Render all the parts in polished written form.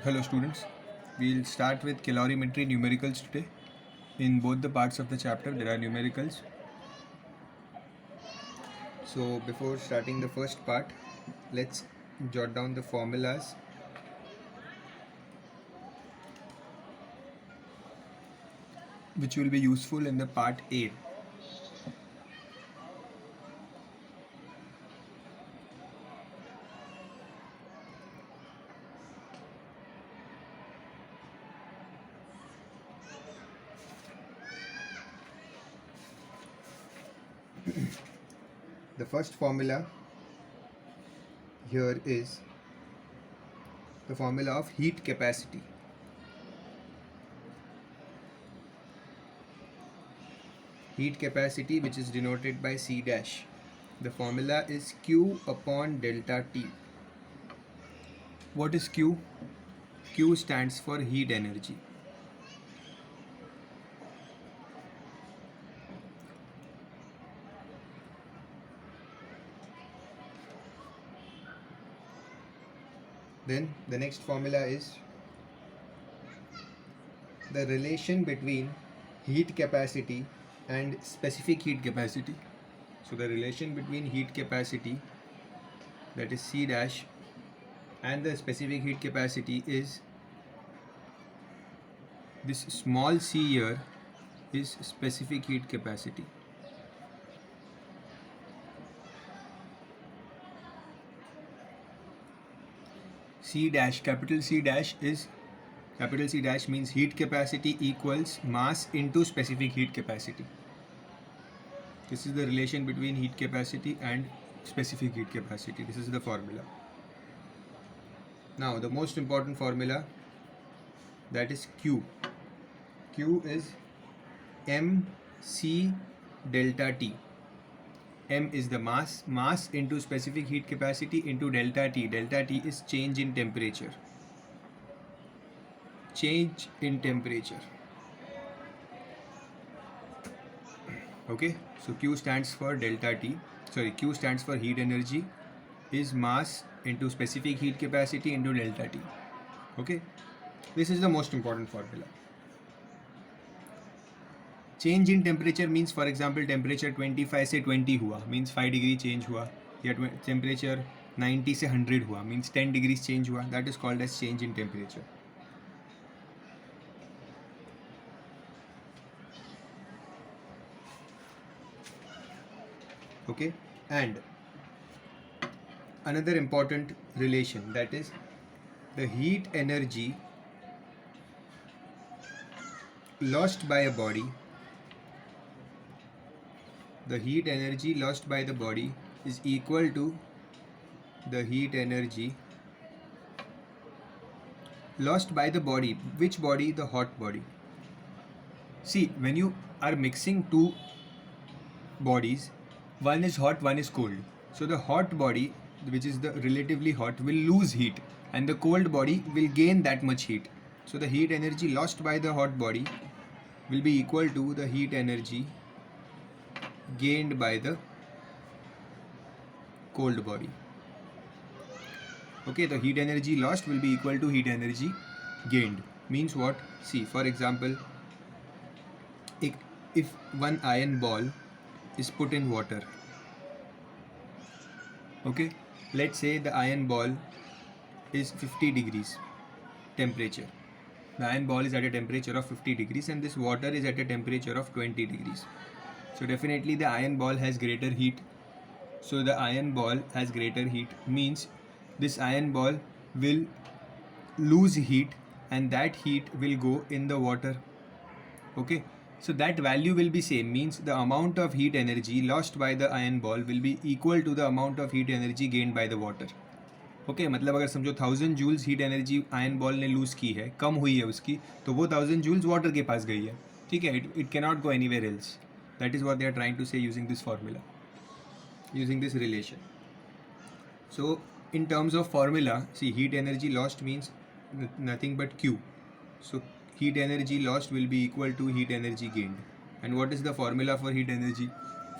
Hello students, we'll start with calorimetry numericals today. In both the parts of the chapter there are numericals. So before starting the first part, let's jot down the formulas which will be useful in the part A. The first formula here is the formula of heat capacity. Heat capacity, which is denoted by C dash. The formula is Q upon delta T. What is Q? Q stands for heat energy. Then the next formula is the relation between heat capacity and specific heat capacity. So the relation between heat capacity, that is C dash, and the specific heat capacity is this small c here is specific heat capacity. C dash, capital C dash means heat capacity equals mass into specific heat capacity. This is the relation between heat capacity and specific heat capacity. This is the formula. Now the most important formula, that is Q. Q is mc delta T. M is the mass into specific heat capacity into delta T. Delta T is change in temperature. Change in temperature. Okay, so Q stands for delta T. Q stands for heat energy, is mass into specific heat capacity into delta T. Okay, this is the most important formula. Change in temperature means, for example, temperature 25 से 20 हुआ means 5 degree change हुआ, या temperature 90 से 100 हुआ means 10 degrees change हुआ. That is called as change in temperature. Okay, and another important relation, that is the heat energy lost by a body. The heat energy lost by the body is equal to the heat energy lost by the body. Which body? The hot body. See, when you are mixing two bodies, one is hot, one is cold. So the hot body, which is the relatively hot, will lose heat, and the cold body will gain that much heat. So the heat energy lost by the hot body will be equal to the heat energy gained by the cold body. Okay, the heat energy lost will be equal to heat energy gained. Means what? See, for example, if one iron ball is put in water, okay, let's say the iron ball is 50 degrees temperature. The iron ball is at a temperature of 50 degrees and this water is at a temperature of 20 degrees. So definitely the iron ball has greater heat. So the iron ball has greater heat means this iron ball will lose heat and that heat will go in the water. Okay, so that value will be same, means the amount of heat energy lost by the iron ball will be equal to the amount of heat energy gained by the water. Okay मतलब अगर समझो 1000 joules heat energy iron ball ने lose की है, कम हुई है उसकी, तो वो 1000 जूल्स वाटर के पास गई है. ठीक है, it cannot go anywhere else. That is what they are trying to say using this formula, using this relation. So in terms of formula, see, heat energy lost means nothing but Q. So heat energy lost will be equal to heat energy gained. And what is the formula for heat energy?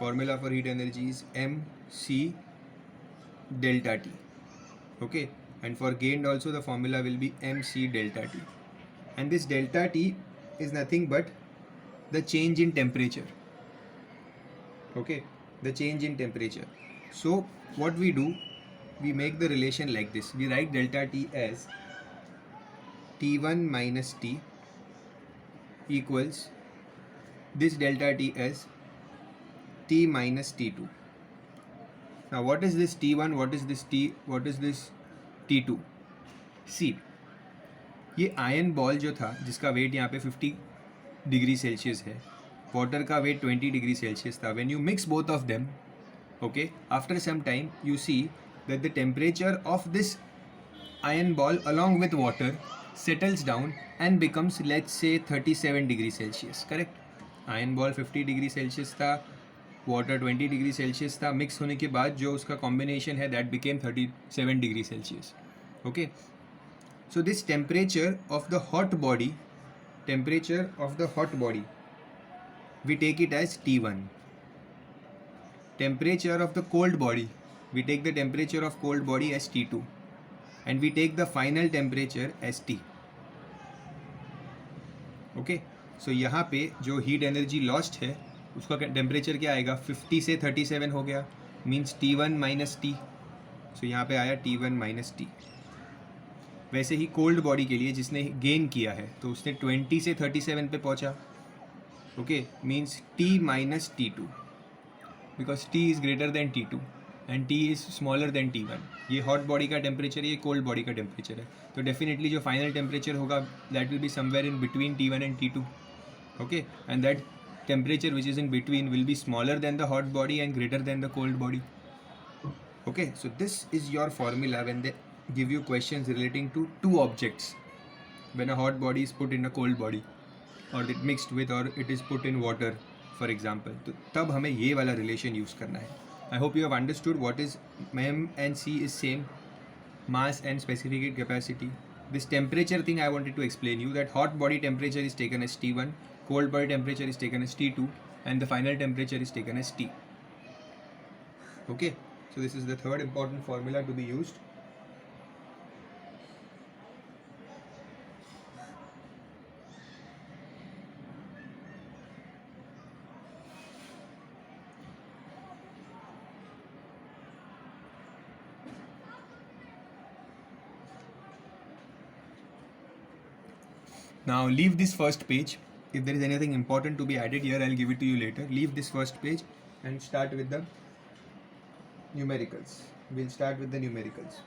Formula for heat energy is mc delta T. Okay, and for gained also the formula will be mc delta t, and this delta t is nothing but the change in temperature. Okay, the change in temperature. So what we do, we make the relation like this. We write delta t as T1 minus T equals this delta T as T minus T2. Now what is this T1, what is this T, what is this T2? See, ये ion ball जो था जिसका wait यहाँ पे 50 degree Celsius है, water का wait 20 degree Celsius था. When you mix both of them, okay, after some time you see that the temperature of this iron ball along with water settles down and becomes, let's say, 37 degree Celsius. Correct? Iron ball 50 degree Celsius था, water 20 degree Celsius था. Mix होने के बाद जो उसका combination है that became 37 degree Celsius. Okay, so this temperature of the hot body, we take it as T1. Temperature of the cold body, we take the temperature of cold body as T2, and we take the final temperature as T. Okay, so यहाँ पे जो heat energy lost है उसका temperature क्या आएगा, 50 से 37 हो गया, मीन्स T1 माइनस टी. सो यहाँ पे आया T1 माइनस टी. वैसे ही कोल्ड बॉडी के लिए जिसने गेन किया है तो उसने 20 से 37 पे पहुँचा. Okay, means T minus T2, because T is greater than T2 and T is smaller than T1. ये हॉट बॉडी का टेम्परेचर है, ये कोल्ड बॉडी का टेम्परेचर है. तो डेफिनेटली जो फाइनल टेम्परेचर होगा that will be somewhere in between T1 and T2. Okay, and that temperature which is in between will be smaller than the hot body and greater than the cold body. Okay, so this is your formula when they give you questions relating to two objects, when a hot body is put in a cold body or it mixed with or it is put in water for example. तो तब हमें ये वाला relation use करना है. I hope you have understood what is m and c is same, mass and specific heat capacity. This temperature thing I wanted to explain you, that hot body temperature is taken as T1, cold body temperature is taken as T2 and the final temperature is taken as T. Okay, so this is the third important formula to be used. Now leave this first page. If there is anything important to be added here, I'll give it to you later. Leave this first page and start with the numericals. We'll start with the numericals.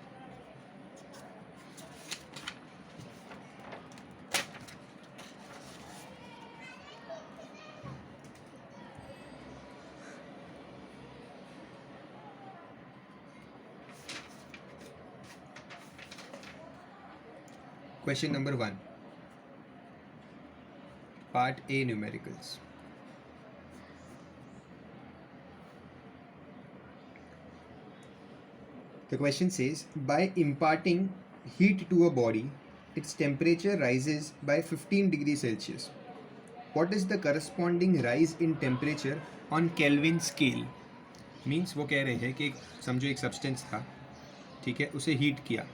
Question number 1. Part A, numericals. The question says, by imparting heat to a body, its temperature rises by 15 degrees Celsius. What is the corresponding rise in temperature on Kelvin scale? Means वो कह रहे हैं कि समझो एक substance था, ठीक है, उसे हीट किया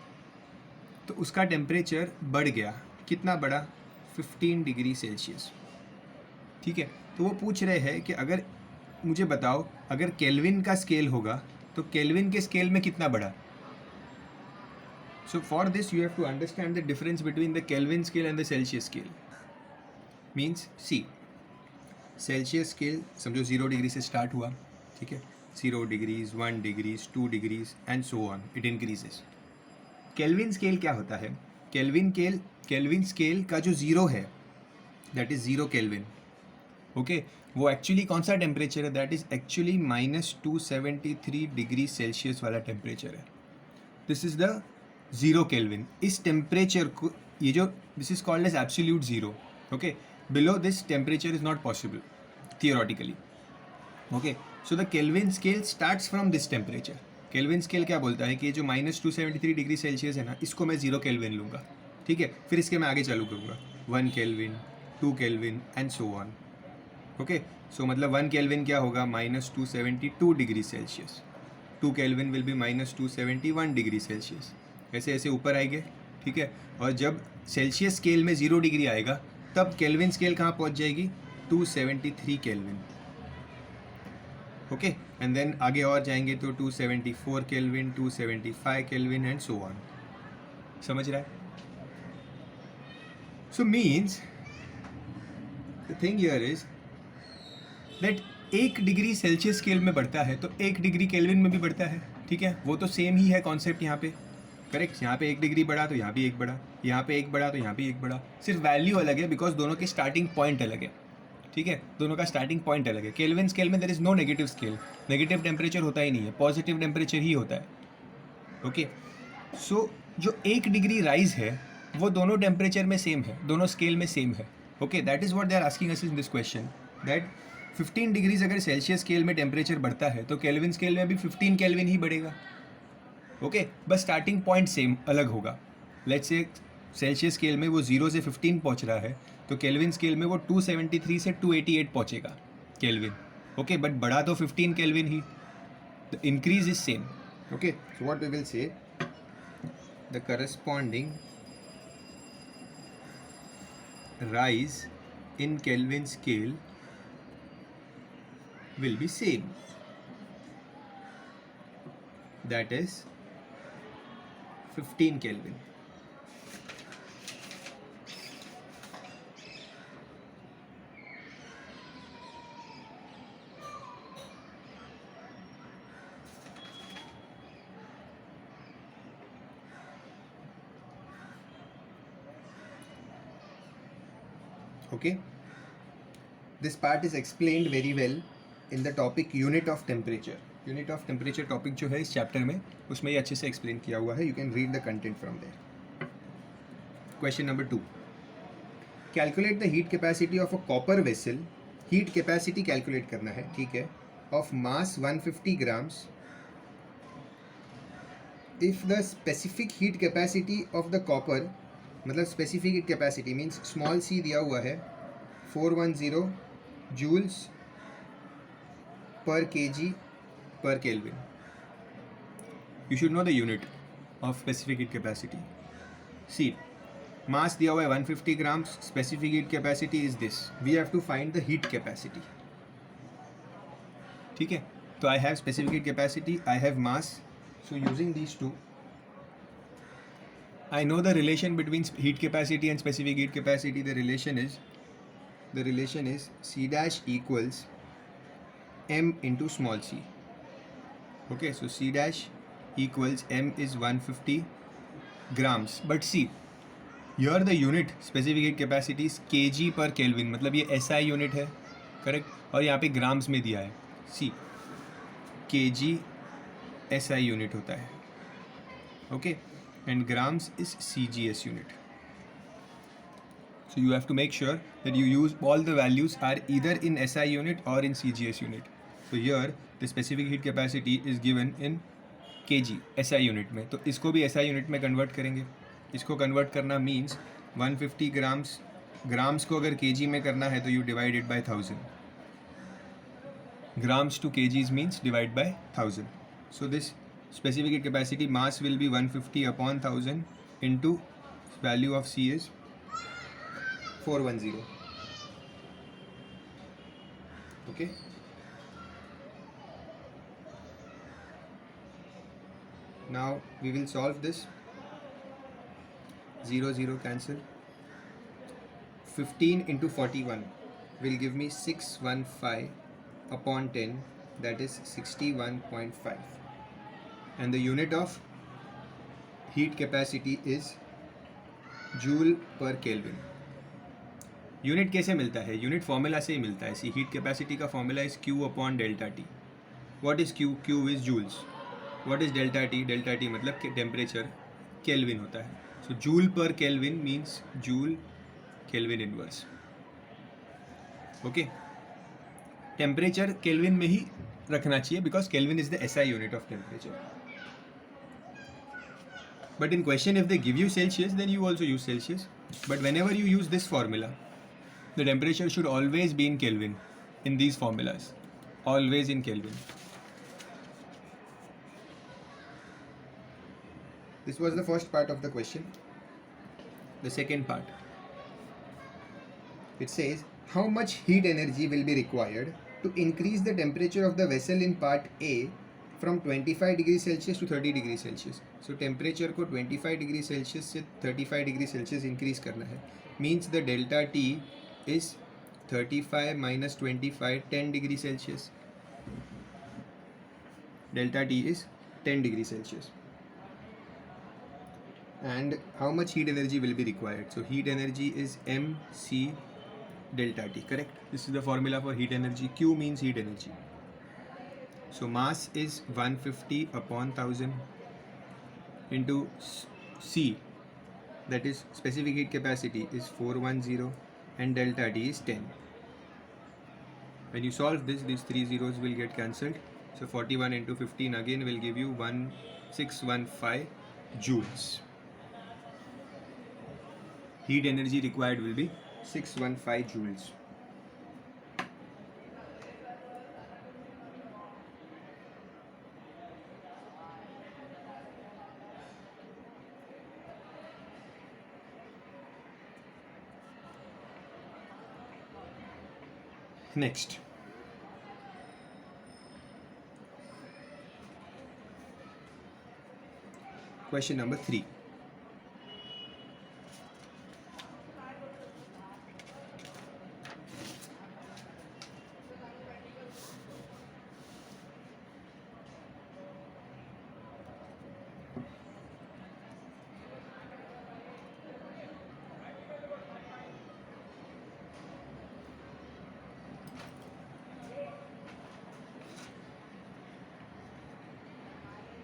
तो उसका टेम्परेचर बढ़ गया. कितना बढ़ा? 15 डिग्री सेल्सियस. ठीक है, तो वो पूछ रहे हैं कि अगर मुझे बताओ अगर केल्विन का स्केल होगा तो केल्विन के स्केल में कितना बढ़ा. So for this you have to understand the difference between the Kelvin scale and the Celsius scale. Means C, Celsius scale समझो 0 डिग्री से स्टार्ट हुआ, ठीक है, 0 degrees, 1 degrees, 2 degrees and so on, it increases. Kelvin scale क्या होता है? Kelvin scale का जो 0 है दैट इज 0 केल्विन. ओके, वो एक्चुअली कौन सा टेम्परेचर है? That is actually -273 degree Celsius वाला टेम्परेचर है. This is the 0 Kelvin. इस टेम्परेचर को ये जो this is called as absolute 0. Okay, below this temperature is not possible theoretically. Okay, so the Kelvin scale starts from this temperature. Kelvin scale क्या बोलता है कि जो -273 डिग्री सेल्सियस है ना, इसको मैं 0 केल्विन लूँगा, ठीक है, फिर इसके मैं आगे चालू करूँगा 1 kelvin, 2 kelvin and so on. Okay, so मतलब 1 केल्विन क्या होगा? -272 degree Celsius. 2 kelvin will be -271 degree Celsius. ऐसे ऐसे ऊपर आएंगे, ठीक है। और जब सेल्सियस स्केल में 0 डिग्री आएगा तब केल्विन स्केल कहाँ पहुँच जाएगी, 273 केल्विन, ओके। एंड देन आगे और जाएंगे तो 274 kelvin, 275 kelvin and so on. समझ रहा है? So means the thing here is that 1 degree Celsius scale में बढ़ता है तो 1 डिग्री केल्विन में भी बढ़ता है, ठीक है। वो तो सेम ही है कॉन्सेप्ट यहाँ पे, करेक्ट। यहाँ पे 1 डिग्री बढ़ा तो यहाँ भी 1 बढ़ा, यहाँ पे 1 बढ़ा तो यहाँ भी 1 बढ़ा, सिर्फ वैल्यू अलग है बिकॉज दोनों के स्टार्टिंग पॉइंट अलग है, ठीक है। दोनों का स्टार्टिंग पॉइंट अलग है। केल्विन स्केल में there is no negative scale, negative temperature होता ही नहीं है, पॉजिटिव टेम्परेचर ही होता है, ओके। सो जो 1 डिग्री राइज है वो दोनों टेम्परेचर में सेम है, दोनों स्केल में सेम है, okay. That is what they are asking us in this question, that 15 degrees अगर सेल्सियस स्केल में टेम्परेचर बढ़ता है तो केल्विन स्केल में भी 15 केल्विन ही बढ़ेगा, ओके। बस स्टार्टिंग पॉइंट सेम अलग होगा। लेट्स से सेल्सियस स्केल में वो 0 से 15 पहुंच रहा है तो केल्विन स्केल में वो 273 से 288 पहुंचेगा केल्विन, ओके। बट बढ़ा तो 15 केल्विन ही, the increase is same, okay. So what we will say, the corresponding rise in Kelvin scale will be same, that is 15 Kelvin. Okay, this part is explained very well in the topic unit of temperature. Unit of temperature topic जो है इस chapter में, उसमें ये अच्छे से explain किया हुआ है. You can read the content from there. Question number 2. Calculate the heat capacity of a copper vessel. Heat capacity calculate करना है, ठीक है, of mass 150 grams. If the specific heat capacity of the copper, मतलब specific heat capacity means small c दिया हुआ है 410 joules पर KG पर kelvin. You should know the unit of specific heat capacity. C, mass दिया हुआ है 150 grams, specific heat capacity is this. We have to find the heat capacity, ठीक है. तो I have specific heat capacity, I have mass. So using these two I know the relation between heat capacity and specific heat capacity. The relation is C dash equals M into small c. Okay, so C dash equals M is 150 grams. But see, here the unit specific heat capacity is kg per Kelvin. मतलब ये SI unit है, correct? और यहाँ पे grams में दिया है. See, kg SI unit होता है, okay? And grams is CGS unit. So you have to make sure that you use all the values are either in SI unit or in CGS unit. So here the specific heat capacity is given in kg SI unit में. तो इसको भी SI unit में convert करेंगे. इसको convert करना means 150 grams को अगर kg में करना है तो you divide it by 1000. Grams to kgs means divide by 1000. So this specific heat capacity mass will be 150 upon 1000 into value of C is 410. Okay. Now we will solve this. 0 0 cancel. 15 into 41 will give me 615 upon 10, that is 61.5. And the unit of heat capacity is joule per Kelvin. Unit कैसे मिलता है? Unit formula से ही मिलता है. C, heat capacity का formula is Q upon delta T. What is Q? Q is joules. What is delta T? Delta T मतलब temperature, kelvin होता है. सो जूल पर kelvin means joule kelvin inverse. Okay, temperature kelvin में ही रखना चाहिए because kelvin is the SI unit of temperature. But in question, if they give you Celsius, then you also use Celsius. But whenever you use this formula, the temperature should always be in Kelvin in these formulas. Always in Kelvin. This was the first part of the question. The second part, it says how much heat energy will be required to increase the temperature of the vessel in part A from 25 degree Celsius to 30 degree Celsius. So temperature को 25 degree Celsius से 35 degree Celsius increase करना है. Means the delta T is 35 minus 25, 10 degree Celsius. Delta T is 10 degree Celsius. And how much heat energy will be required? So heat energy is mc delta T, correct? This is the formula for heat energy. Q means heat energy. So mass is 150 upon 1000 into C, that is specific heat capacity is 410, and delta T is 10. When you solve this, these three zeros will get cancelled. So 41 into 15 again will give you 1615 joules. Heat energy required will be 615 joules. Next. Question number 3.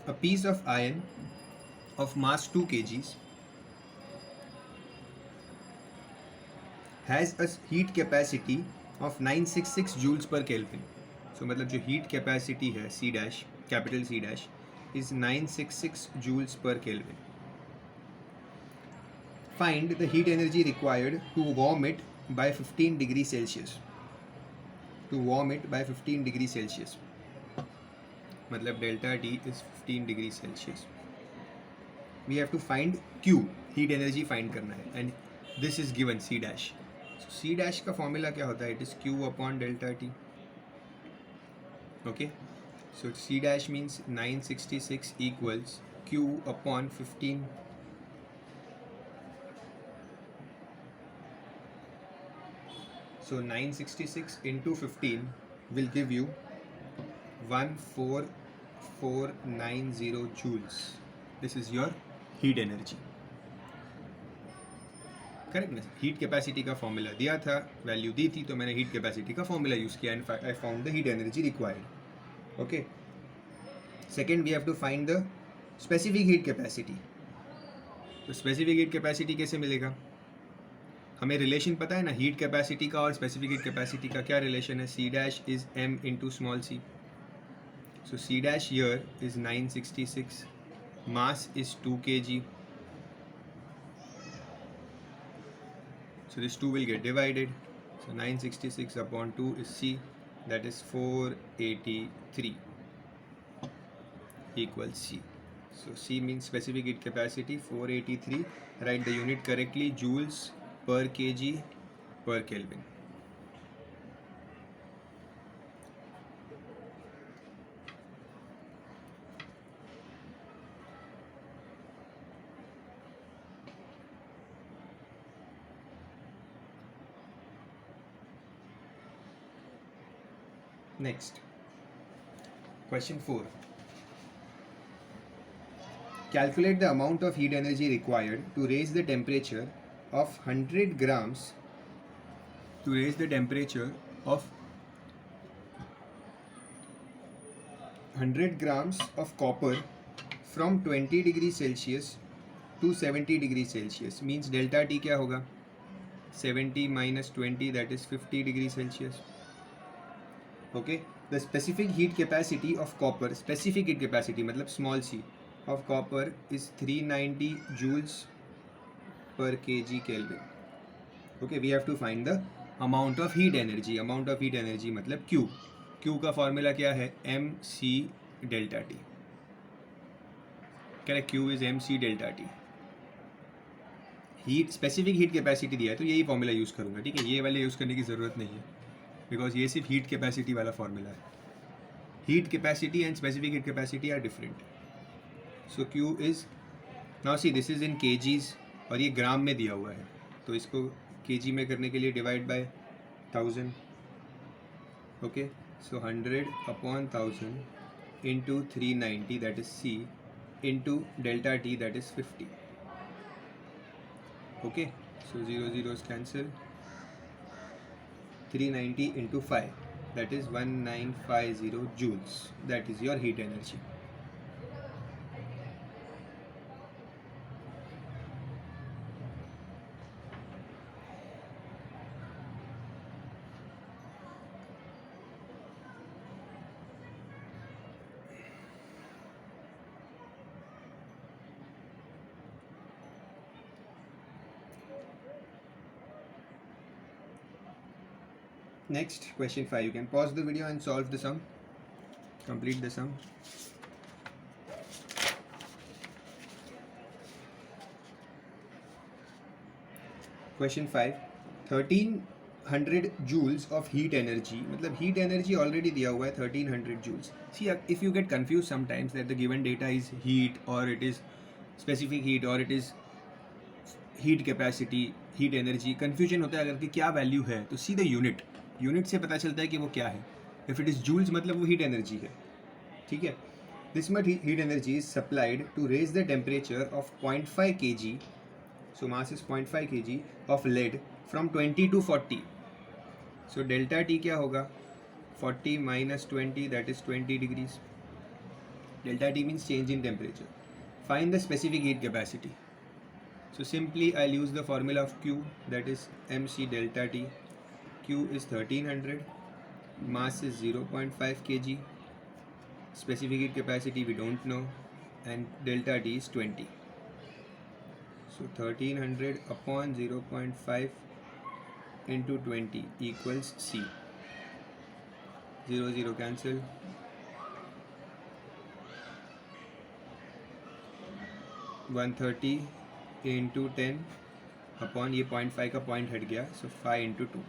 A piece of iron of mass 2 kgs has a heat capacity of 966 joules per Kelvin. So मतलब जो heat capacity है C dash, capital C dash, is 966 joules per Kelvin. Find the heat energy required to warm it by 15 degrees Celsius. To warm it by 15 degrees Celsius. मतलब delta T is 15 degrees Celsius. We have to find Q, heat energy find करना है, and this is given C dash. So C dash का formula क्या होता है? It is Q upon delta T. Okay, so C dash means 966 equals Q upon 15. So 966 into 15 will give you 14490 joules. This is your heat energy. Correct ना? Heat capacity का formula दिया था, value दी थी, तो मैंने हीट कैपेसिटी का formula use किया and I found the heat energy required. Okay. Second, we have to find the specific heat capacity. तो स्पेसिफिक हीट कैपेसिटी कैसे मिलेगा? हमें रिलेशन पता है ना, हीट कैपेसिटी का और स्पेसिफिक हीट कैपेसिटी का क्या रिलेशन है? C dash is M into small C. So C dash here is 966, mass is 2 kg. So this 2 will get divided. So 966 upon 2 is C, that is 483 equals C. So C means specific heat capacity 483. Write the unit correctly, joules per kg per Kelvin. Next, question 4. Calculate the amount of heat energy required to raise the temperature of 100 grams of copper from 20 degrees Celsius to 70 degrees Celsius. Means delta T क्या होगा? 70 minus 20, that is 50 degrees Celsius. Okay, the specific heat capacity of copper, specific heat capacity मतलब small c of copper is 390 joules per kg Kelvin. Okay, we have to find the amount of heat energy. Amount of heat energy मतलब Q. Q का formula क्या है? mc delta T. Correct, Q is mc delta T. Heat, specific heat capacity दिया है तो यही formula use करूँगा, ठीक है. ये वाले यूज़ करने की ज़रूरत नहीं है, बिकॉज ये सिर्फ हीट कैपेसिटी वाला फॉर्मूला है. Heat capacity and specific heat capacity are different. So Q is, now see this is in kgs और ये ग्राम में दिया हुआ है, तो इसको kg में करने के लिए divide by 1000. Okay, so 100/1000 into 390 that is C into delta T that is 50. Okay, so 0 zeros cancel. 390 into 5, that is 1950 joules. That is your heat energy. Next, question 5. You can pause the video and solve the sum. Complete the sum. Question 5. 1300 joules of heat energy. मतलब heat energy already दिया हुआ है 1300 joules. See, if you get confused sometimes that the given data is heat or it is specific heat or it is heat capacity, heat energy, confusion होता है अगर कि क्या value है, तो see the unit. यूनिट से पता चलता है कि वो क्या है. इफ़ इट इज़ जूल्स मतलब वो हीट एनर्जी है, ठीक है. This much heat energy is supplied to raise the temperature of 0.5 kg, so mass is 0.5 kg of lead from 20 to 40. So delta T क्या होगा, 40 minus 20 that is 20 degrees. Delta T means change in temperature. Find the specific heat capacity. So simply I use the formula of Q that is mc delta T. Q is 1300, mass is 0.5 kg, specific heat capacity we don't know, and delta T is 20. So 1300 upon 0.5 into 20 equals C. 0 0 cancel. 130 into 10 upon ये 0.5 का point हट गया, so 5 into 2.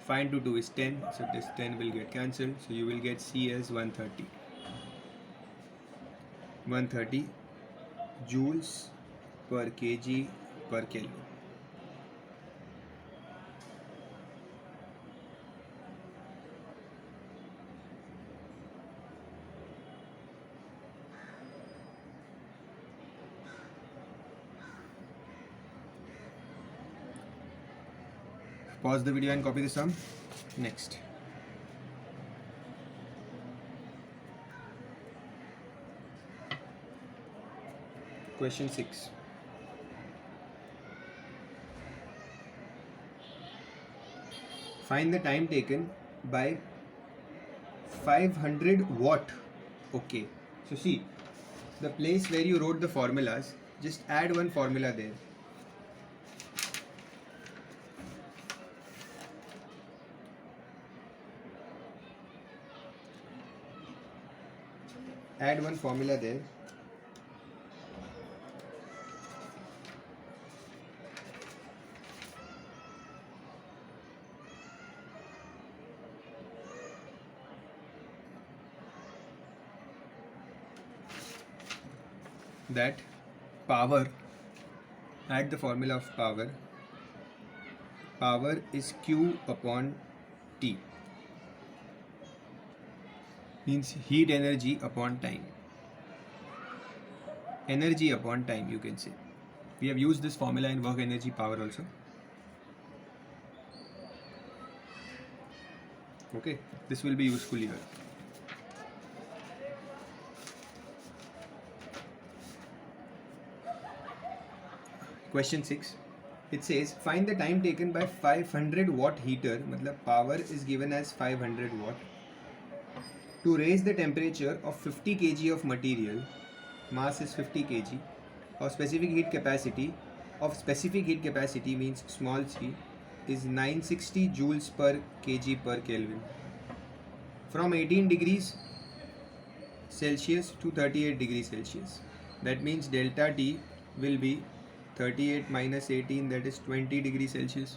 5 into 2 is 10, so this 10 will get cancelled, so you will get C as 130. 130 joules per kg per Kelvin. Pause the video and copy the sum. Next. Question 6. Find the time taken by 500 watt. Okay. So see, the place where you wrote the formulas, just add one formula there. Add one formula there. That power, add the formula of power. Power is Q upon T. Means heat energy upon time. Energy upon time, you can say. We have used this formula in work energy power also. Okay, this will be useful here. Question 6. It says find the time taken by 500 watt heater, matlab power is given as 500 watt, to raise the temperature of 50 kg of material, mass is 50 kg, or specific heat capacity of specific heat capacity means small c is 960 joules per kg per Kelvin, from 18 degrees Celsius to 38 degrees Celsius. That means delta T will be 38 minus 18, that is 20 degrees Celsius.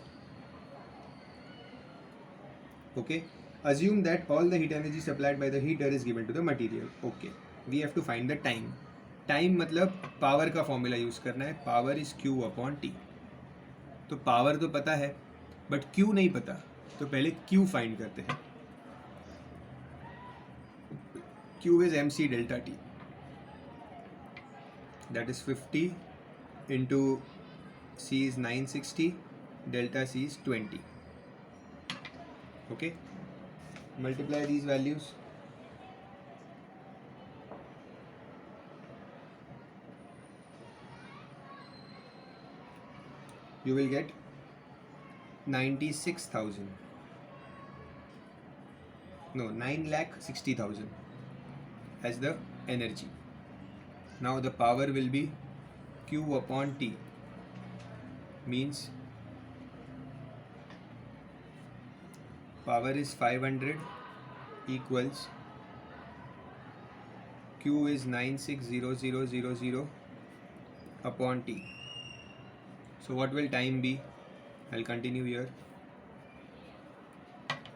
Okay, assume that all the heat energy supplied by the heater is given to the material. Okay, we have to find the time. Time मतलब power का formula use करना है. Power is Q upon T. तो power तो पता है but Q नहीं पता, तो पहले Q फाइंड करते हैं. Q is mc delta T, that is 50 into C is 960, delta C is 20. Okay, multiply these values. You will get 96,000. No, 9,60,000 as the energy. Now the power will be Q upon T, means power is 500 equals Q is 960000 upon T. So what will time be? I'll continue here.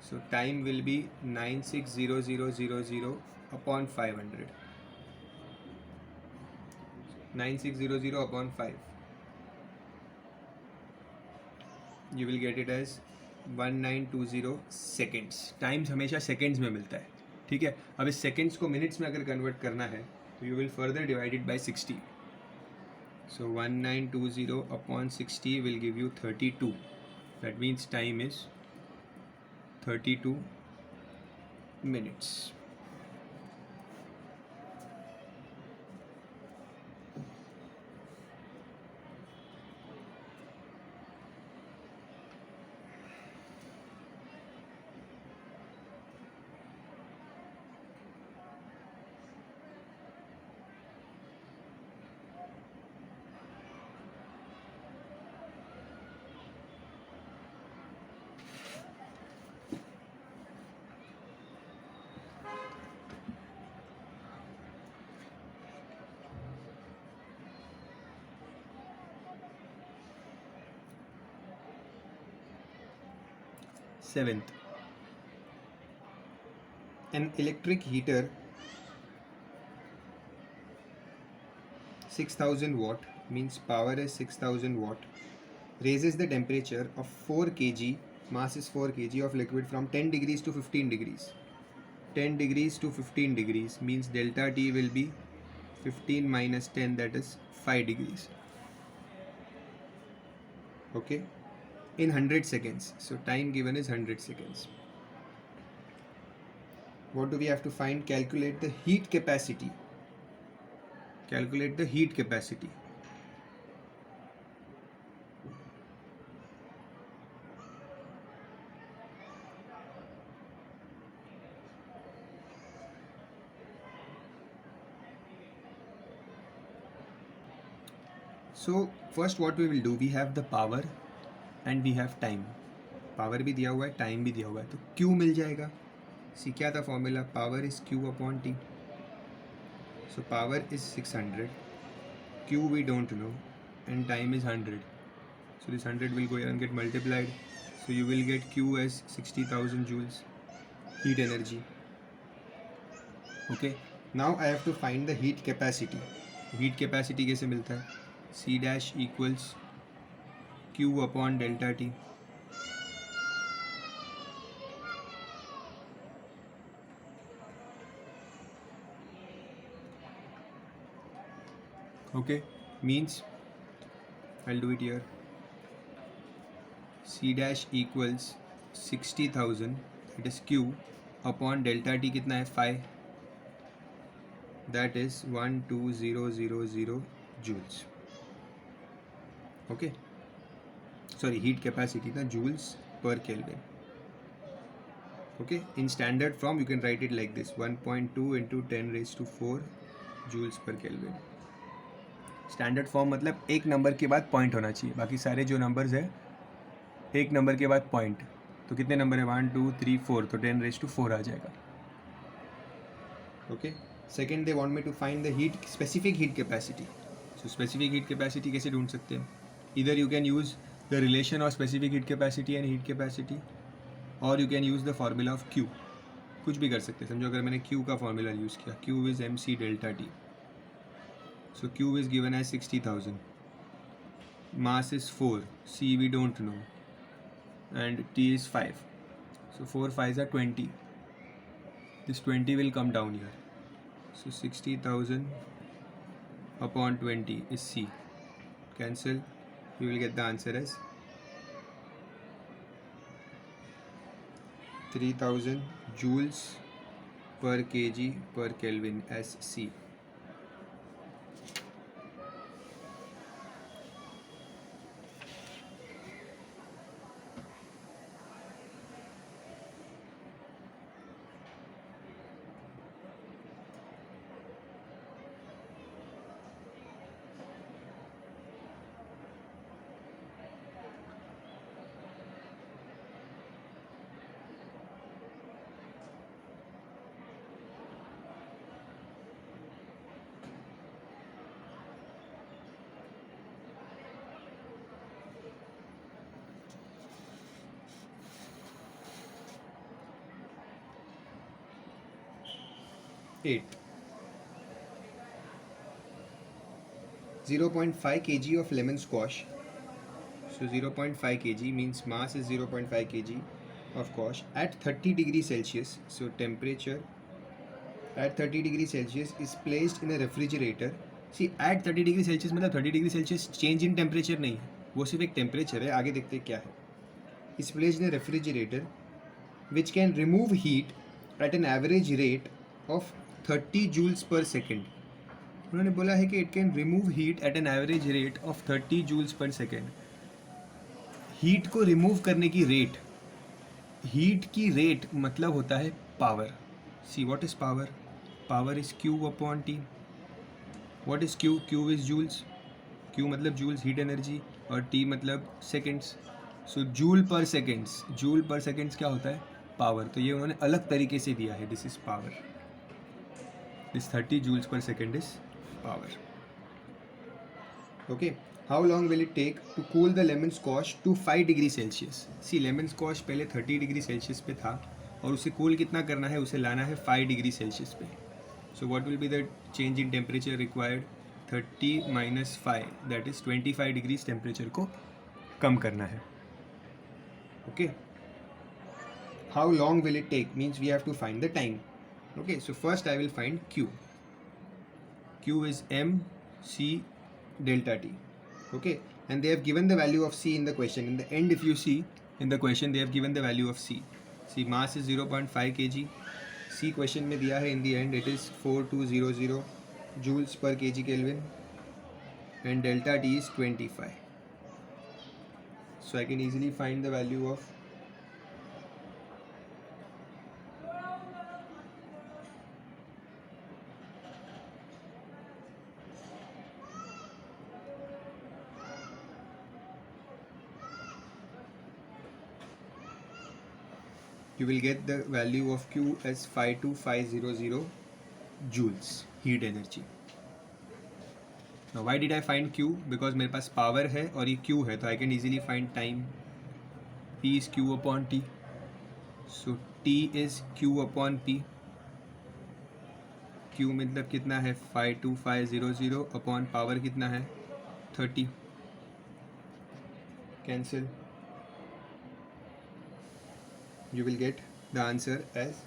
So time will be 960000 upon 500. 9600 upon 5. You will get it as 1920 seconds. Times हमेशा seconds में मिलता है. ठीक है, अब इस seconds को minutes में अगर कन्वर्ट करना है तो you will further divide it by 60. So 1920 upon 60 will give you 32. That means time is 32 minutes. Seventh, an electric heater 6000 watt, means power is 6000 watt, raises the temperature of 4 kg, mass is 4 kg of liquid from 10 degrees to 15 degrees. 10 degrees to 15 degrees means delta T will be 15 minus 10, that is 5 degrees. Okay, in 100 seconds. So time given is 100 seconds. What do we have to find? Calculate the heat capacity. Calculate the heat capacity. So first what we will do, we have the power and we have time. Power भी दिया हुआ है, time भी दिया हुआ है, तो Q मिल जाएगा. सी क्या था formula? Power is Q upon T. So power is 600, Q we don't know, and time is 100. So this 100 will go here and get multiplied. So you will get Q as 60,000 joules heat energy. Okay, now I have to find the heat capacity. Heat capacity कैसे मिलता है? C dash equals Q upon delta T. Okay, means I'll do it here. C dash equals 60,000, that is Q, upon delta T कितना है? 5, that is 12000 joules. Okay, sorry, heat capacity ना, joules per Kelvin. Okay, in standard form you can write it like this: 1.2 into 10 raised to 4 joules per Kelvin. Standard form मतलब एक number के बाद point होना चाहिए, बाकी सारे जो नंबर्स है एक नंबर के बाद पॉइंट. तो कितने नंबर है? 1 2 3 4, तो 10 raised to 4 आ जाएगा. Okay, second they want me to find the heat specific heat capacity. So specific heat capacity कैसे ढूंढ सकते हैं? इधर you can use the relation of specific heat capacity and heat capacity, और you can use the formula of Q. कुछ भी कर सकते हैं. समझो अगर मैंने Q का फार्मूला यूज़ किया, Q is MC delta T. So Q is given as 60,000. Mass is 4. C we don't know. And T is 5. So 4 5s are 20. This 20 will come down here. So 60,000 upon 20 is C. Cancel. You will get the answer as 3000 joules per kg per Kelvin as C. Eight. 0.5 kg of lemon squash. So 0.5 kg means mass is 0.5 kg of squash at 30 degrees Celsius. So temperature at 30 degrees Celsius is placed in a refrigerator. See, at 30 degrees Celsius मतलब 30 degrees Celsius change in temperature नहीं है, वो सिर्फ एक temperature है. आगे देखते हैं क्या है. Is placed in a refrigerator which can remove heat at an average rate of 30 joules per second. उन्होंने बोला है कि it can remove heat at an average rate of 30 joules पर सेकेंड. हीट को रिमूव करने की रेट, हीट की रेट मतलब होता है power. See what is power? Power is Q upon T. What is Q? Q is joules. Q मतलब जूल्स हीट एनर्जी, और T मतलब सेकेंड्स. सो जूल पर सेकेंड्स, जूल पर सेकेंड्स क्या होता है? पावर. तो ये उन्होंने अलग तरीके से दिया है. This is power. This 30 joules per second is power. Okay. How long will it take to cool the lemon squash to 5 degrees Celsius? See, lemon squash पहले 30 डिग्री सेल्सियस पे था, और उसे कूल कितना करना है? उसे लाना है 5 डिग्री सेल्सियस पे. So what will be the change in temperature required? 30 minus 5, that is 25 degrees temperature को कम करना है. Okay. How long will it take? Means we have to find the time. Okay, so first I will find Q. Q is MC delta T. Okay, and they have given the value of C in the question. In the end, if you see in the question, they have given the value of C. See, mass is 0.5 kg. C question में दिया है. In the end, it is 4200 joules per kg Kelvin, and delta T is 25. So I can easily find the value of you will get the value of Q as 52500 joules heat energy. Now why did I find Q? Because मेरे पास power है और ये Q है, तो I can easily find time. P is Q upon T. So T is Q upon P. Q मतलब कितना है? 52500 upon power कितना है? 30. Cancel. You will get the answer as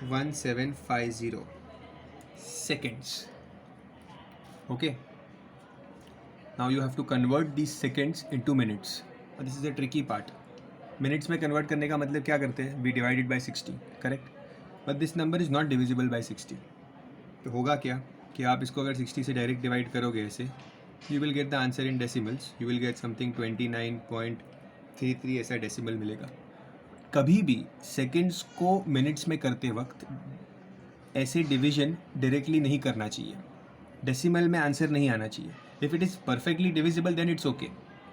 1750 seconds. Okay, now you have to convert these seconds into minutes. This is a tricky part. Minutes में convert करने का मतलब क्या करते हैं? We divide it by 60, correct? But this number is not divisible by 60. तो होगा क्या कि आप इसको अगर 60 से डायरेक्ट डिवाइड करोगे ऐसे, you will get the answer in decimals. You will get something 29.33 ऐसा डेसिमल मिलेगा. कभी भी सेकंड्स को मिनट्स में करते वक्त ऐसे डिवीजन डायरेक्टली नहीं करना चाहिए, डेसिमल में आंसर नहीं आना चाहिए. If it is perfectly divisible then it's okay.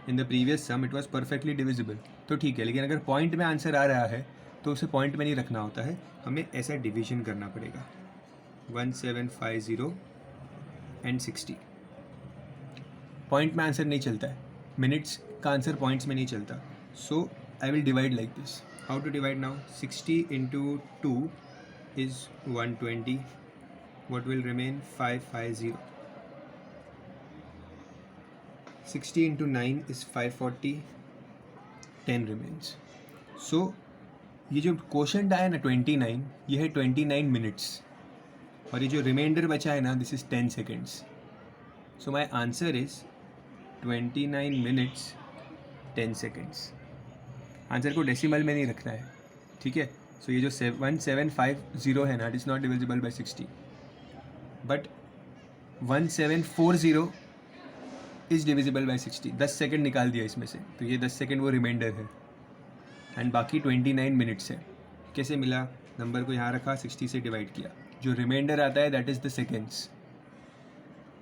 In the previous sum it was perfectly divisible, तो ठीक है. लेकिन अगर पॉइंट में आंसर आ रहा है तो उसे पॉइंट में नहीं रखना होता है, हमें ऐसा डिवीजन करना पड़ेगा. 1750 एंड 60. पॉइंट में आंसर नहीं चलता है, मिनट्स का आंसर पॉइंट्स में नहीं चलता. So I will divide like this. How to divide now? 60 into 2 is 120. What will remain? 550. 60 into 9 is 540. 10 remains. So ये जो क्वोशंट आया ना 29, ये है 29 मिनट्स, और ये जो रिमाइंडर बचा है ना, this is 10 seconds. So my answer is 29 minutes 10 seconds. Answer को डेसिमल में नहीं रखना है, ठीक है. सो ये जो 1750 है ना, it is not divisible by 60, but 1740 is divisible by 60. 10 second निकाल दिया इसमें से, तो ये 10 सेकेंड वो रिमाइंडर है, एंड बाकी 29 मिनट्स है. कैसे मिला? नंबर को यहाँ रखा, 60 से डिवाइड किया, जो रिमाइंडर आता है that is the seconds,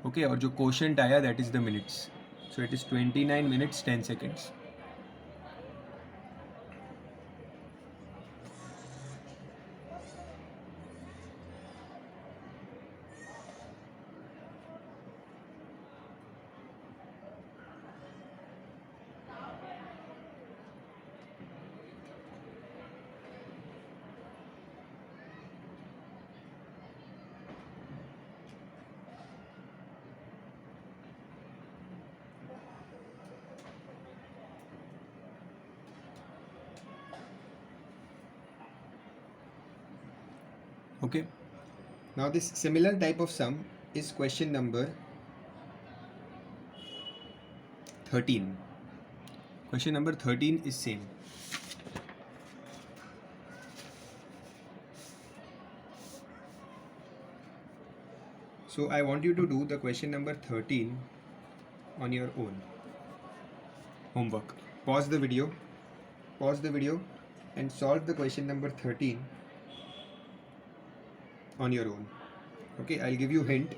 okay, और जो क्वोशंट आया that is the minutes. So it is 29 minutes 10 seconds. Okay, now this similar type of sum is question number 13. Question number 13 is same. So I want you to do the question number 13 on your own. Homework. Pause the video and solve the question number 13 on your own. Okay, I'll give you hint.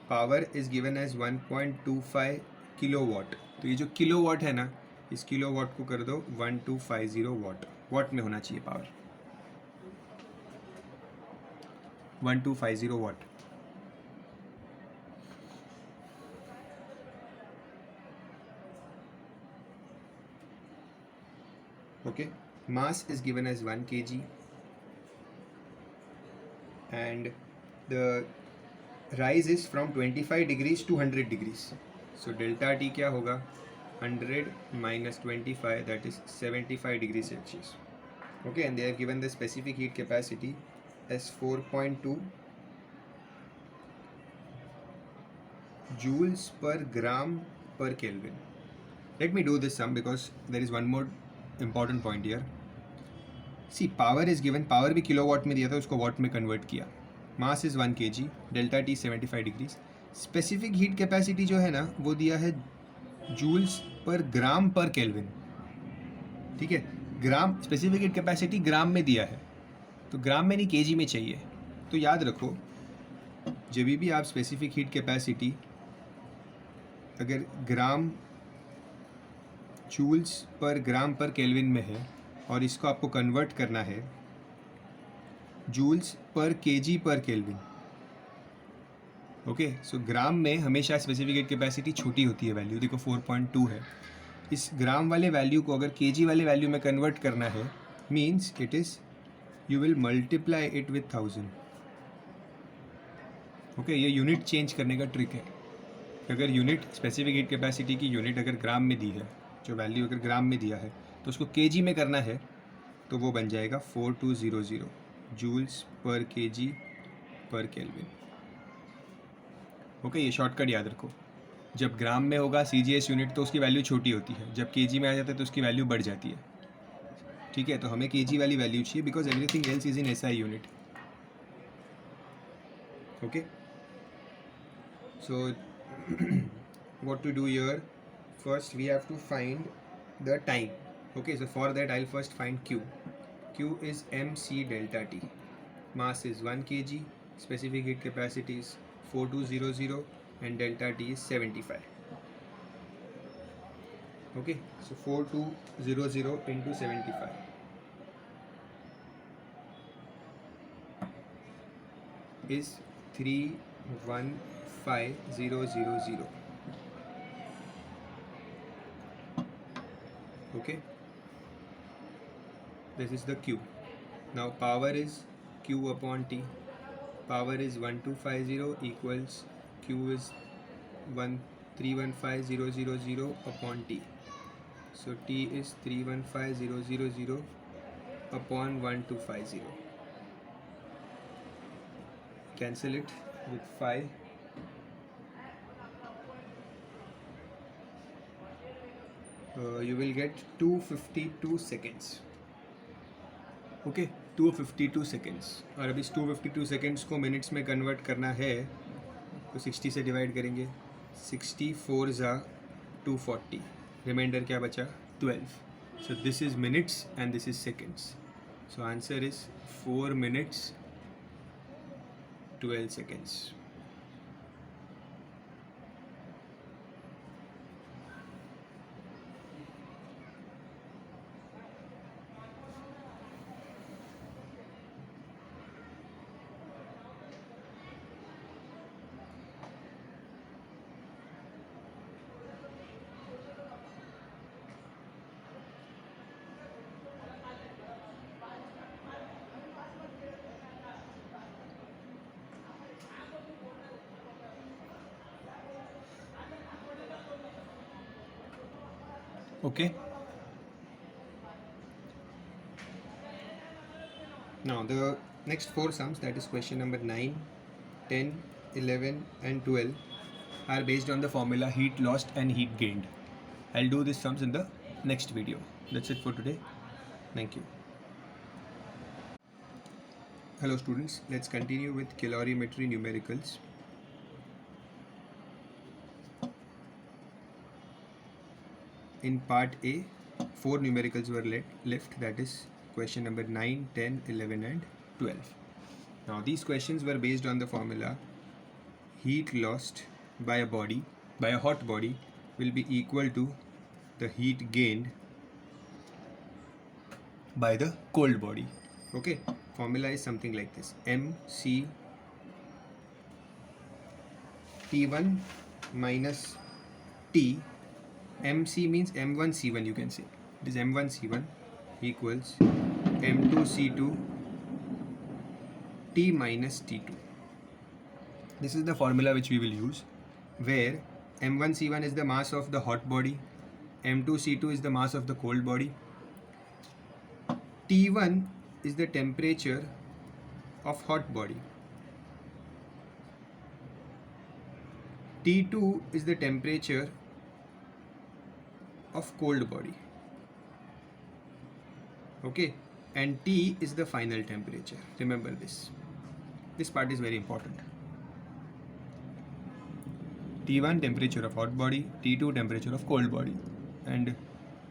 Power is given as 1.25 kilowatt. तो ये जो kilowatt है ना, इस kilowatt को कर दो 1250 वाट. वाट में होना चाहिए power. 1250 watt. Okay, mass is given as 1 kg and the rise is from 25 degrees to 100 degrees. So delta T क्या होगा? 100 minus 25, that is 75 degrees Celsius. Okay, and they have given the specific heat capacity as 4.2 joules per gram per Kelvin. Let me do this sum because there is one more important point here. See, power is given, power भी kilowatt में दिया था, उसको वाट में convert किया. Mass is 1 kg, delta T 75 degrees. Specific heat capacity जो है ना, वो दिया है जूल्स पर ग्राम पर केल्विन. ठीक है, ग्राम, स्पेसिफिक हीट कैपेसिटी ग्राम में दिया है, तो ग्राम में नहीं केजी में चाहिए. तो याद रखो, जब भी आप स्पेसिफिक हीट कैपेसिटी अगर ग्राम जूल्स पर ग्राम पर केल्विन में है और इसको आपको कन्वर्ट करना है जूल्स पर केजी पर केल्विन. ओके, सो ग्राम में हमेशा स्पेसिफिक हीट कैपेसिटी छोटी होती है वैल्यू. देखो 4.2 है. इस ग्राम वाले वैल्यू को अगर केजी वाले वैल्यू में कन्वर्ट करना है, means it is you will multiply it with 1000. Okay, ये यूनिट चेंज करने का ट्रिक है. अगर यूनिट स्पेसिफिक हीट कैपेसिटी की यूनिट अगर ग्राम में दी है, जो वैल्यू अगर ग्राम में दिया है, तो उसको केजी में करना है, तो वो बन जाएगा 4200 जूल्स पर केजी पर केल्विन. ओके, ये शॉर्टकट याद रखो. जब ग्राम में होगा सीजीएस यूनिट तो उसकी वैल्यू छोटी होती है, जब केजी में आ जाता है तो उसकी वैल्यू बढ़ जाती है. ठीक है, तो हमें केजी वाली वैल्यू चाहिए because everything else is in SI unit. Okay, so what to do here? First we have to find the time. Okay, so for that I'll first find Q. Q is mc delta T. Mass is 1 kg, specific heat capacity is 4200 and delta T is 75. Okay, so 4200 into 75 is 315000. Okay, this is the Q. Now power is Q upon T. Power is 1250 equals Q is 315000 upon T. So T is 315000 upon 1250. Cancel it with 5. You will get 252 seconds. Okay 252 seconds. और अब इस 252 seconds को minutes में convert करना है तो 60 से divide करेंगे. 64 ज़ा 240. रिमाइंडर क्या बचा? 12. सो this is minutes and this is seconds. So answer is 4 minutes 12 seconds. Okay. Now the next 4 sums, that is question number 9, 10, 11 and 12 are based on the formula heat lost and heat gained. I'll do these sums in the next video. That's it for today. Thank you. Hello students, let's continue with calorimetry numericals. In part A, 4 numericals were left, that is question number 9, 10, 11 and 12. Now these questions were based on the formula heat lost by a hot body will be equal to the heat gained by the cold body. Okay, formula is something like this: mc T1 minus T. mc means m1 c1, you can say it is m1 c1 equals m2 c2 T minus T2. This is the formula which we will use, where m1 c1 is the mass of the hot body, m2 c2 is the mass of the cold body, T1 is the temperature of hot body, T2 is the temperature of cold body. Okay, and T is the final temperature. Remember this. This part is very important. T1 temperature of hot body, T2 temperature of cold body, and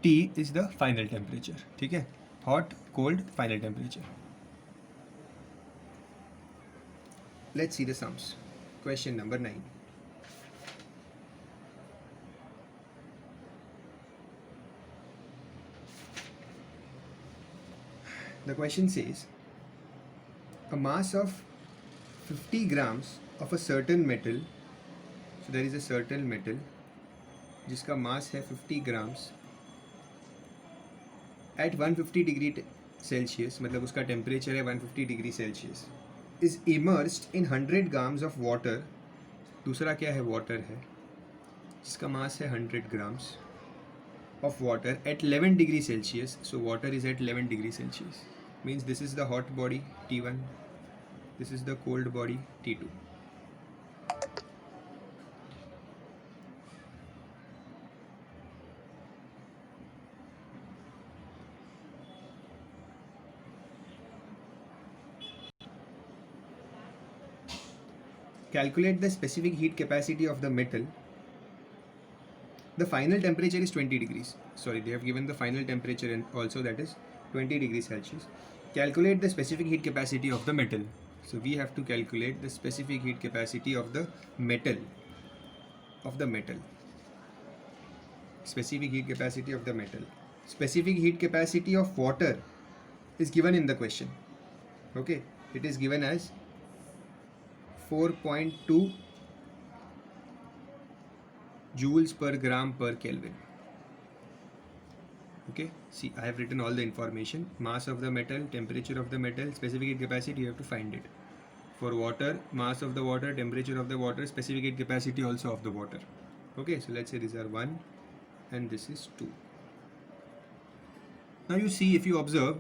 T is the final temperature. ठीक है? Hot, cold, final temperature. Let's see the sums. Question number 9. The question says a mass of 50 grams of a certain metal. So there is a certain metal जिसका mass है 50 grams at 150 degree Celsius, मतलब उसका temperature है 150 degree Celsius, is immersed in 100 grams of water. दूसरा क्या है? water है जिसका mass है 100 grams of water at 11 degree Celsius. So water is at 11 degree Celsius. Means this is the hot body T1, this is the cold body T2. Calculate the specific heat capacity of the metal. The final temperature is 20 degrees. Sorry, they have given the final temperature and also that is 20 degrees Celsius. Calculate the specific heat capacity of the metal. So we have to calculate the specific heat capacity of the metal. Specific heat capacity of the metal. Specific heat capacity of water is given in the question. Okay, it is given as 4.2 joules per gram per Kelvin. Okay, see, I have written all the information: mass of the metal, temperature of the metal, specific heat capacity. You have to find it. For water, mass of the water, temperature of the water, specific heat capacity also of the water. Okay, so let's say these are 1 and this is 2. Now you see, if you observe,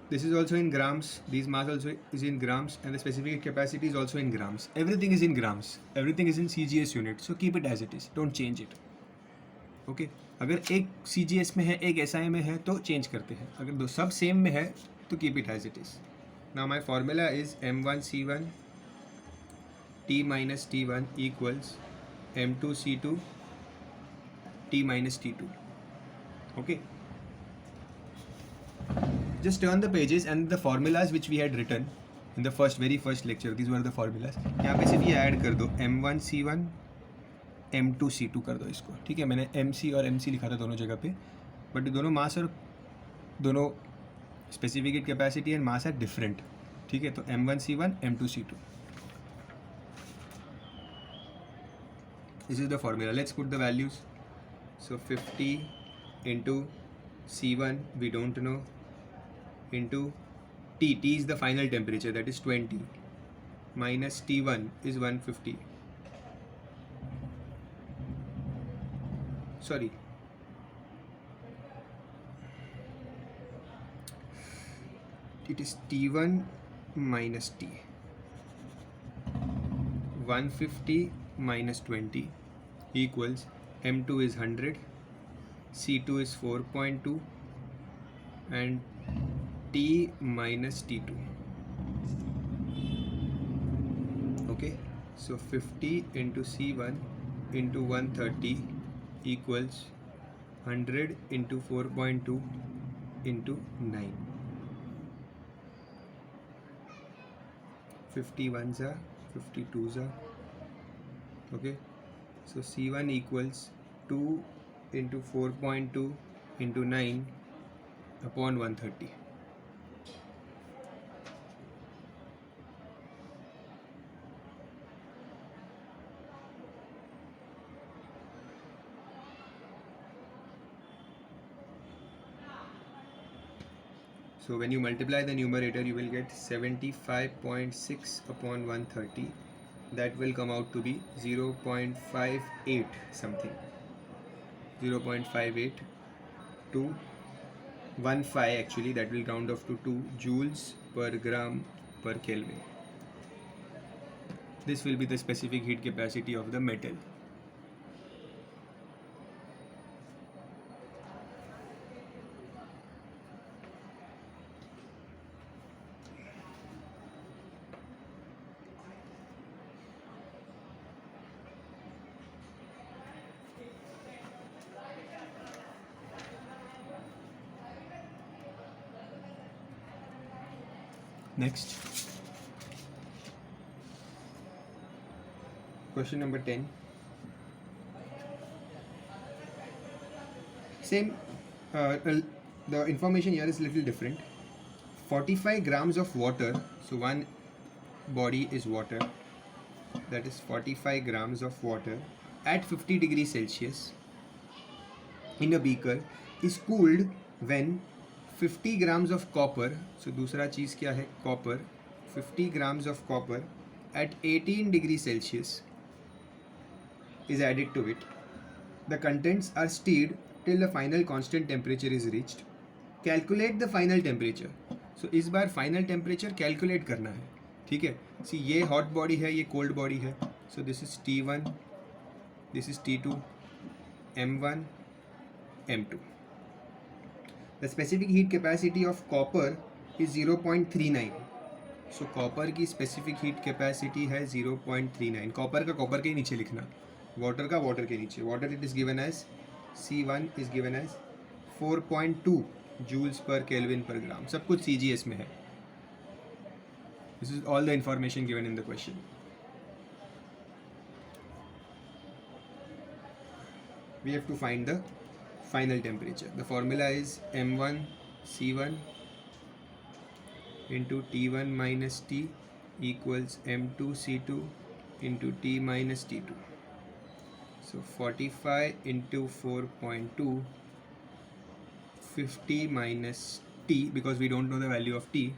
this is also in grams, these mass also is in grams, and the specific heat capacity is also in grams. Everything is in grams, everything is in CGS unit, so keep it as it is, don't change it. Okay, अगर एक CGS में है, एक SI में है तो change करते हैं, अगर दो सब सेम में है तो keep it as it is. Now my formula is M1C1 T minus T1 equals M2C2 T minus T2. Okay, just turn the pages and the formulas which we had written in the very first lecture, these were the formulas. यहाँ पे सिर्फ ये add कर दो, M1C1 M2C2 कर दो इसको. ठीक है, मैंने MC और MC लिखा था दोनों जगह पे, बट दोनों मास और दोनों specific heat capacity and mass are different. ठीक है, तो M1C1 M2C2. This is the formula. Let's put the values. So 50 into C1 we don't know, into T is the final temperature, that is 20, minus T1 is 150. Sorry, it is T1 minus T. 150 minus 20 equals M2 is 100, C2 is 4.2 and T minus T2. Okay, so 50 into C1 into 130 equals 100 into 4.2 into 9. 51s are 52s are. Okay, so C1 equals 2 into 4.2 into 9 upon 130. So when you multiply the numerator, you will get 75.6 upon 130. That will come out to be 0.58 something. 0.58 to 15 actually, that will round off to 2 joules per gram per Kelvin. This will be the specific heat capacity of the metal. Next, question number 10. Same, the information here is little different. 45 grams of water, so one body is water, that is 45 grams of water at 50 degrees Celsius in a beaker is cooled when 50 grams of copper, so दूसरा चीज़ क्या है, copper, 50 grams of copper at 18 degrees Celsius is added to it. The contents are stirred till the final constant temperature is reached. Calculate the final temperature. So इस बार final temperature calculate करना है. ठीक है, see ये hot body है, ये cold body है. So this is T1, this is T2, M1, M2. The specific heat capacity of copper is 0.39. So copper की specific heat capacity है 0.39. Copper का copper के नीचे लिखना, water का water के नीचे. Water it is given as C1 is given as 4.2 joules per Kelvin per gram. सब कुछ CGS में है. This is all the information given in the question. We have to find the final temperature. The formula is M1 C1 into T1 minus T equals M2 C2 into T minus T2. So 45 into 4.2, 50 minus T, because we don't know the value of T.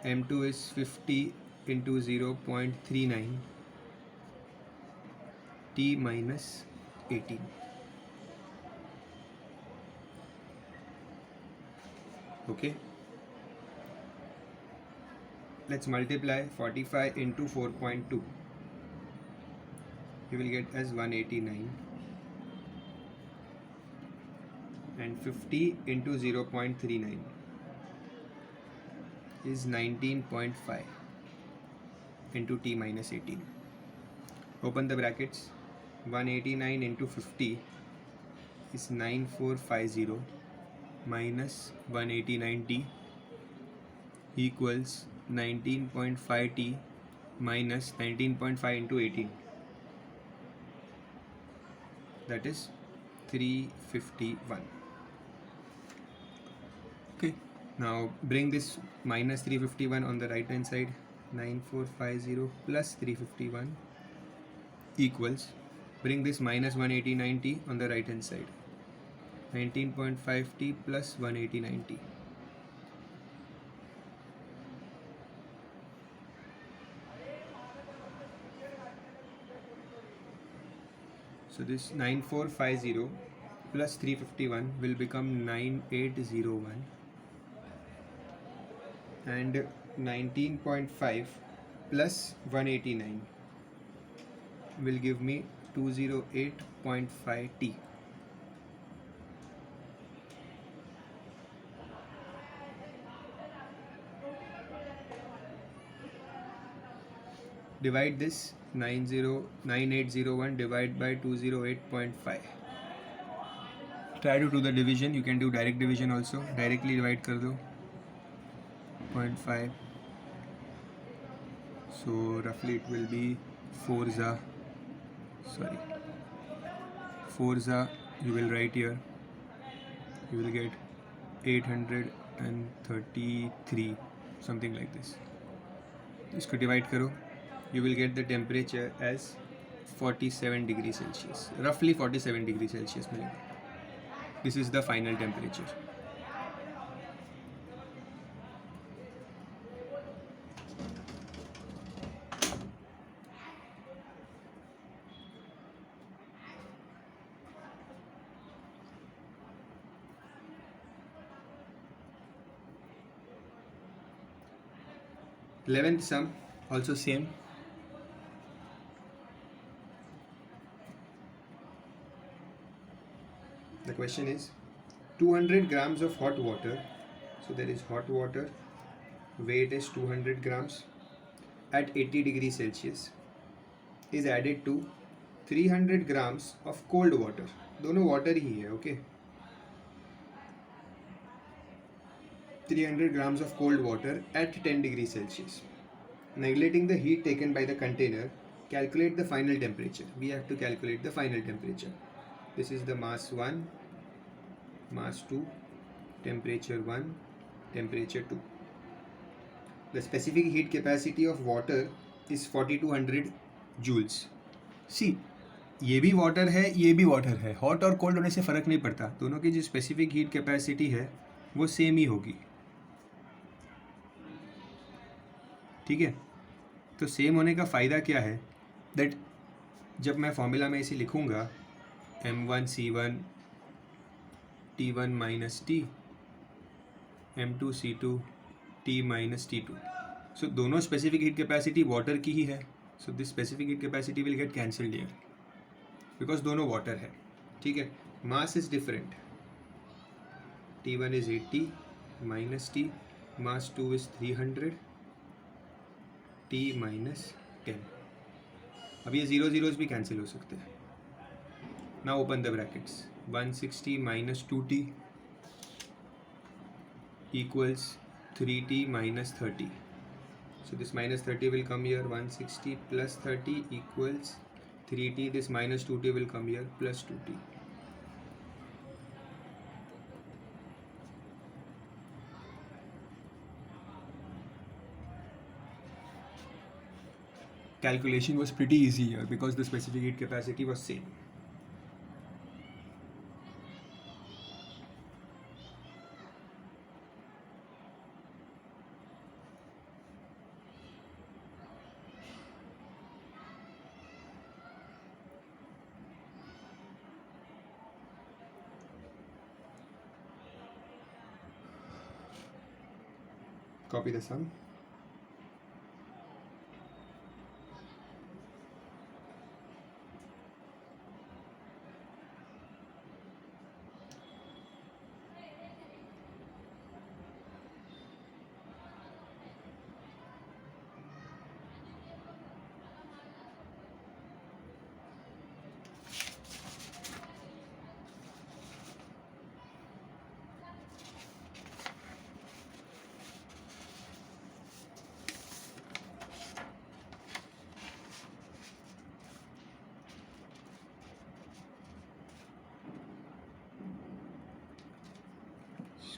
M2 is 50 into 0.39, T minus 18. Okay. Let's multiply 45 into 4.2. You will get as 189. And 50 into 0.39 is 19.5 into T minus 18. Open the brackets. 189 into 50 is 9450 minus 189T equals 19.5T minus 19.5 into 18. That is 351. Okay, now bring this minus 351 on the right hand side. 9450 plus 351 equals, bring this minus 189T on the right hand side. 19.5T plus 189T. So this 9450 plus 351 will become 9801, and 19.5 plus 189 will give me 208.5 T. Divide this 9801 divided by 208.5. Try to do the division. You can do direct division also. Directly divide kar do. 0.5. So roughly it will be 4 za, you will write here, you will get 833, something like this. इसको divide करो, you will get the temperature as 47 degrees Celsius, roughly 47 degrees Celsius मिलेगा. This is the final temperature. Eleventh sum, also same. The question is 200 grams of hot water. So there is hot water, weight is 200 grams at 80 degrees Celsius is added to 300 grams of cold water. दोनों water ही है, okay? 300 grams of cold water at 10 degrees Celsius. Neglecting the heat taken by the container, calculate the final temperature. We have to calculate the final temperature. This is the mass 1, mass 2, temperature 1, temperature 2. The specific heat capacity of water is 4200 joules. See, ये भी water है, ये भी water है. Hot और cold होने से फ़र्क नहीं पड़ता. दोनों की जो स्पेसिफिक हीट कैपेसिटी है वो सेम ही होगी. ठीक है, तो सेम होने का फ़ायदा क्या है, दैट जब मैं फॉर्मूला में इसे लिखूँगा M1 C1 T1 minus T, M2 C2 T minus T2. सो दोनों स्पेसिफिक हीट कैपेसिटी वाटर की ही है. So this specific heat capacity will get cancelled here because दोनों वाटर है. ठीक है, mass is different. T1 is 80 minus T, mass 2 is 300, T minus 10. अब ये 0 zeros भी कैंसिल हो सकते हैं. Now open the brackets. 160 minus 2T equals 3T minus 30. So this minus 30 will come here, 160 plus 30 equals 3t. This minus 2t will come here, plus 2t. Calculation was pretty easy here because the specific heat capacity was same. Copy the sum.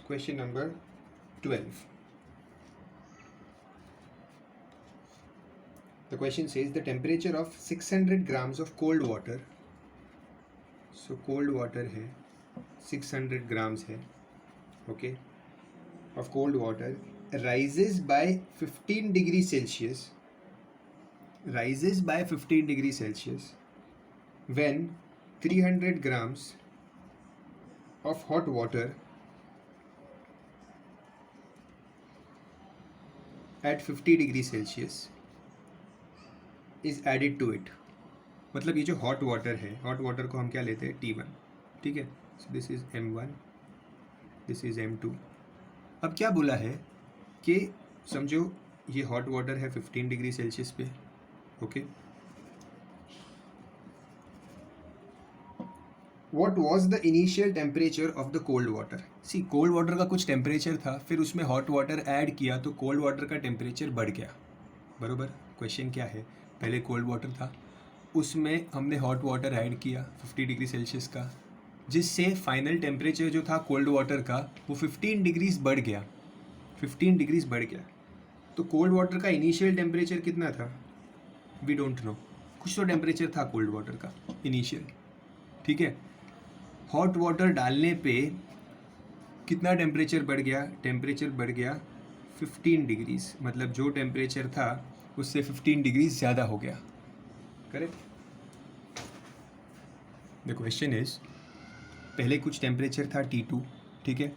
Question number 12. The question says the temperature of 600 grams of cold water. So cold water है 600 grams है, okay, of cold water rises by 15 degrees Celsius. Rises by 15 degrees Celsius when 300 grams of hot water at 50 degree Celsius is added to it. मतलब ये जो hot water है, hot water को हम क्या लेते हैं, T1, ठीक है. So this is M1, this is M2. अब क्या बोला है कि समझो ये हॉट वाटर है 15 डिग्री सेल्सियस पे, okay. What was the initial temperature of the cold water? See cold water का कुछ टेम्परेचर था, फिर उसमें हॉट वाटर ऐड किया तो कोल्ड वाटर का टेम्परेचर बढ़ गया, बरोबर. क्वेश्चन क्या है, पहले कोल्ड वाटर था, उसमें हमने हॉट वाटर ऐड किया 50 डिग्री सेल्सियस का, जिससे फाइनल टेम्परेचर जो था कोल्ड वाटर का वो 15 डिग्रीज बढ़ गया, 15 डिग्रीज बढ़ गया. तो कोल्ड वाटर का इनिशियल टेम्परेचर कितना था, वी डोंट नो. कुछ तो टेम्परेचर था कोल्ड वाटर का इनिशियल, ठीक है. हॉट वाटर डालने पे कितना टेम्परेचर बढ़ गया, टेम्परेचर बढ़ गया 15 डिग्रीज, मतलब जो टेम्परेचर था उससे 15 डिग्रीज ज़्यादा हो गया, करेक्ट. द क्वेश्चन इज पहले कुछ टेम्परेचर था T2, ठीक है,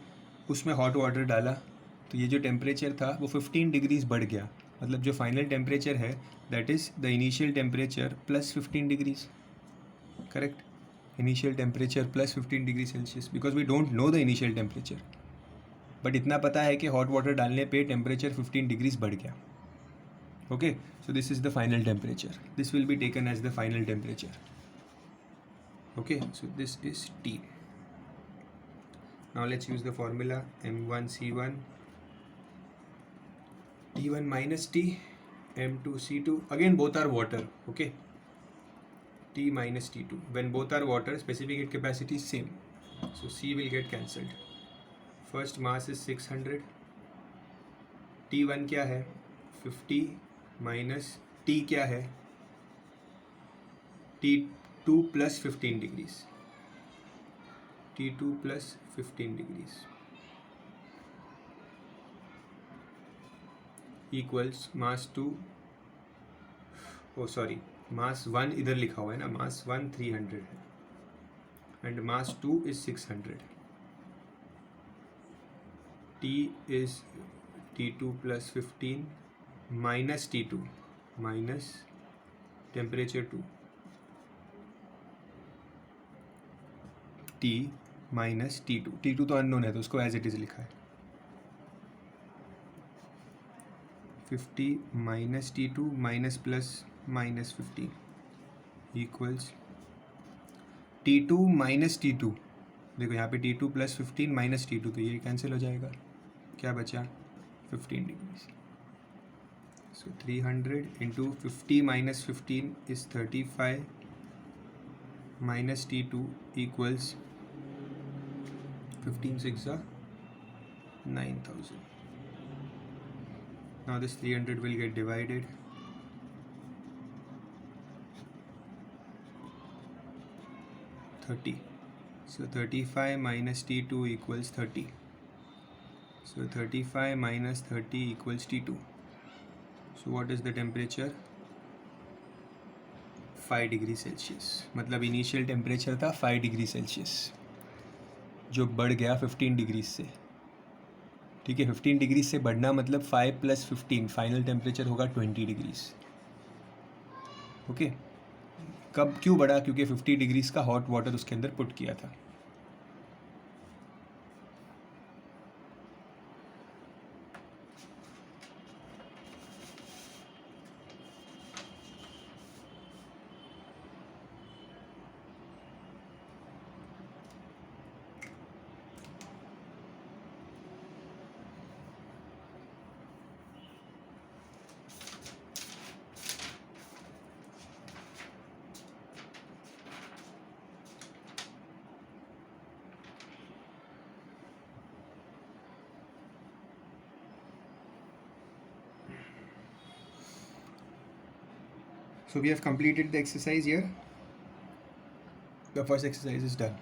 उसमें हॉट वाटर डाला तो ये जो टेम्परेचर था वो 15 डिग्रीज बढ़ गया, मतलब जो फाइनल टेम्परेचर है that is the initial temperature plus 15 degrees, correct. Initial temperature plus 15 degree Celsius, because we don't know the initial temperature, but इतना पता है कि हॉट वाटर डालने पे टेम्परेचर 15 डिग्रीज बढ़ गया, okay. So this is the final temperature, this will be taken as the final temperature, okay. So this is T. Now let's use the formula M1C1 T1 minus T, M2C2, again both are water, okay. T minus T2, when both are water, specific heat capacity is same, so C will get cancelled. First mass is 600, T1 क्या है 50 minus T क्या है T2 plus 15 degrees, T2 plus 15 degrees equals mass 2, oh sorry, मास 1 इधर लिखा हुआ है ना, मास 1 300 है and mass 2 is 600. T is T2 plus 15 minus T2 minus temperature 2, T minus T2. T2 तो अननोन है तो उसको एज इट इज़ लिखा है. 50 minus T2 minus plus minus 15 equals T2 minus T2. देखो यहाँ पे T2 प्लस 15 माइनस T2, तो ये कैंसिल हो जाएगा, क्या बचा 15 degrees. So 300 into 50 minus 15 is 35 minus T2 equals 15 6 are 9000. Now this 300 will get divided. So 35 minus T2 equals 30. So 35 minus 30 equals T2. So what is the temperature? 5 degree Celsius. मतलब initial temperature था 5 degree Celsius, जो बढ़ गया 15 degree से. ठीक है, 15 degree से बढ़ना मतलब 5 + 15, फाइनल टेम्परेचर होगा 20 डिग्रीज. ओके, कब क्यों बढ़ा? क्योंकि 50 डिग्रीज का हॉट वाटर उसके अंदर पुट किया था. So we have completed the exercise here. The first exercise is done.